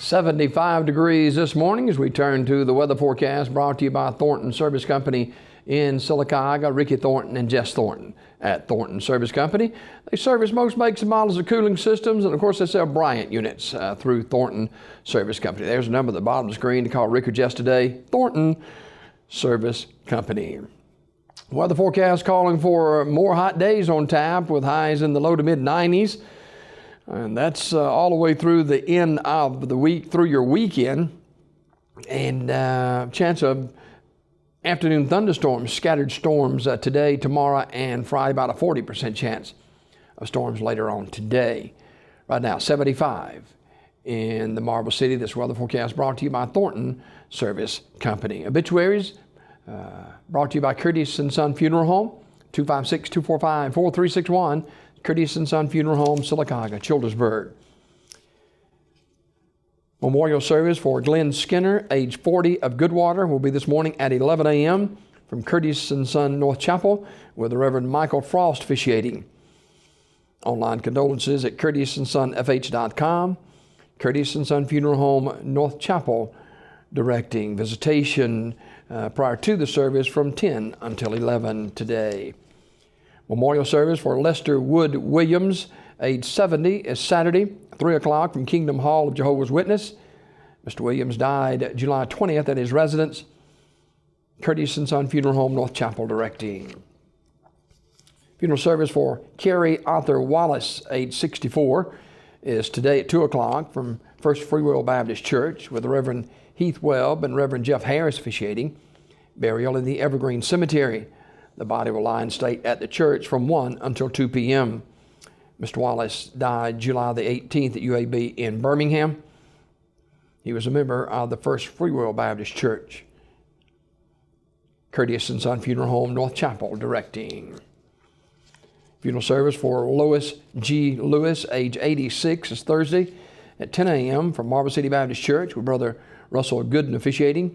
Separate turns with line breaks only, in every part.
75 degrees this morning as we turn to the weather forecast brought to you by Thornton Service Company in Sylacauga. Ricky Thornton and Jess Thornton at Thornton Service Company. They service most makes and models of cooling systems, and of course they sell Bryant units through Thornton Service Company. There's a number at the bottom of the screen to call Rick or Jess today. Thornton Service Company. Weather forecast calling for more hot days on tap with highs in the low to mid 90s. And that's all the way through the end of the week, through your weekend. And chance of afternoon thunderstorms, scattered storms today, tomorrow, and Friday. About a 40% chance of storms later on today. Right now, 75 in the Marble City. This weather forecast brought to you by Thornton Service Company. Obituaries brought to you by Curtis & Son Funeral Home, 256-245-4361. Curtis & Son Funeral Home, Sylacauga, Childersburg. Memorial service for Glenn Skinner, age 40, of Goodwater, will be this morning at 11 a.m. from Curtis & Son North Chapel, with the Reverend Michael Frost officiating. Online condolences at curtissonsonfh.com. Curtis & Son Funeral Home, North Chapel, directing. Visitation prior to the service from 10 until 11 today. Memorial service for Lester Wood Williams, age 70, is Saturday, 3 o'clock from Kingdom Hall of Jehovah's Witness. Mr. Williams died July 20th at his residence. Curtis & Son Funeral Home, North Chapel, directing. Funeral service for Carrie Arthur Wallace, age 64, is today at 2 o'clock from First Free Will Baptist Church, with the Reverend Heath Webb and Reverend Jeff Harris officiating. Burial in the Evergreen Cemetery. The body will lie in state at the church from 1 until 2 p.m. Mr. Wallace died July the 18th at UAB in Birmingham. He was a member of the First Free Will Baptist Church. Curtis & Son Funeral Home, North Chapel, directing. Funeral service for Lois G. Lewis, age 86, is Thursday at 10 a.m. from Marble City Baptist Church, with Brother Russell Gooden officiating.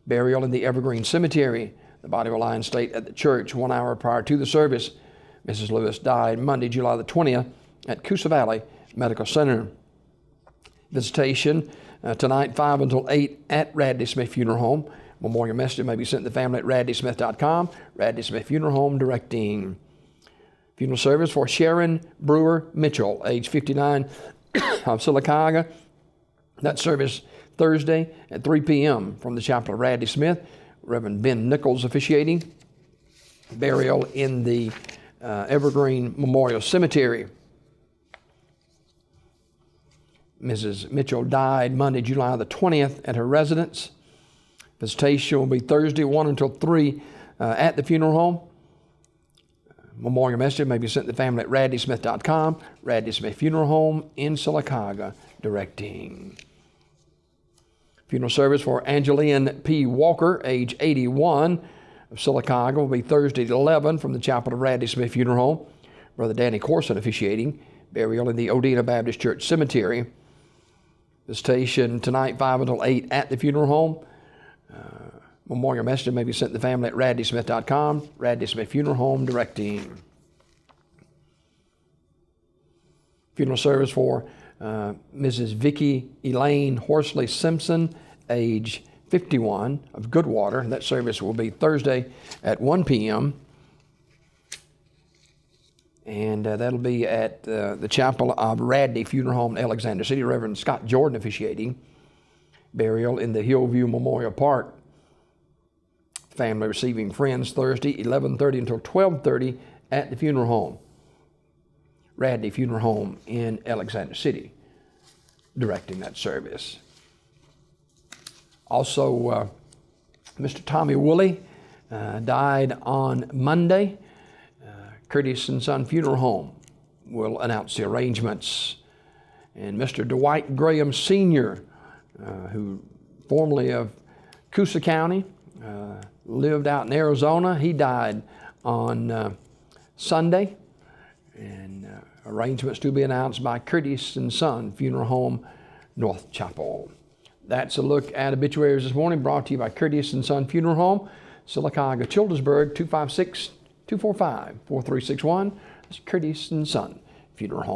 Burial in the Evergreen Cemetery. The body will lie in state at the church 1 hour prior to the service. Mrs. Lewis died Monday, July the 20th at Coosa Valley Medical Center. Visitation tonight, 5 until 8 at Radley Smith Funeral Home. Memorial message may be sent to the family at radleysmith.com. Radley Smith Funeral Home, directing. Funeral service for Sharon Brewer Mitchell, age 59, of Sylacauga. That service Thursday at 3 p.m. from the chapel of Radley Smith. Reverend Ben Nichols officiating. Burial in the Evergreen Memorial Cemetery. Mrs. Mitchell died Monday, July the 20th at her residence. Visitation will be Thursday, 1 until 3 at the funeral home. Memorial message may be sent to the family at radleysmith.com. Radley Smith Funeral Home in Sylacauga, directing. Funeral service for Angeline P. Walker, age 81, of Sylacauga, will be Thursday at 11 from the chapel of Radley Smith Funeral Home. Brother Danny Corson officiating. Burial in the Odina Baptist Church Cemetery. Visitation tonight, 5 until 8 at the funeral home. Memorial message may be sent to the family at radleysmith.com. Radley Smith Funeral Home, directing. Funeral service for Mrs. Vicki Elaine Horsley Simpson, age 51, of Goodwater. That service will be Thursday at 1 p.m. And that'll be at the chapel of Radley Funeral Home in Alexander City. Reverend Scott Jordan officiating. Burial in the Hillview Memorial Park. Family receiving friends Thursday, 11:30 until 12:30 at the funeral home. Radley Funeral Home in Alexander City, directing that service. Also, Mr. Tommy Woolley died on Monday. Curtis & Son Funeral Home will announce the arrangements. And Mr. Dwight Graham Sr., who formerly of Coosa County, lived out in Arizona, he died on Sunday. And arrangements to be announced by Curtis & Son Funeral Home, North Chapel. That's a look at obituaries this morning, brought to you by Curtis & Son Funeral Home, Sylacauga, Childersburg, 256-245-4361. That's Curtis & Son Funeral Home.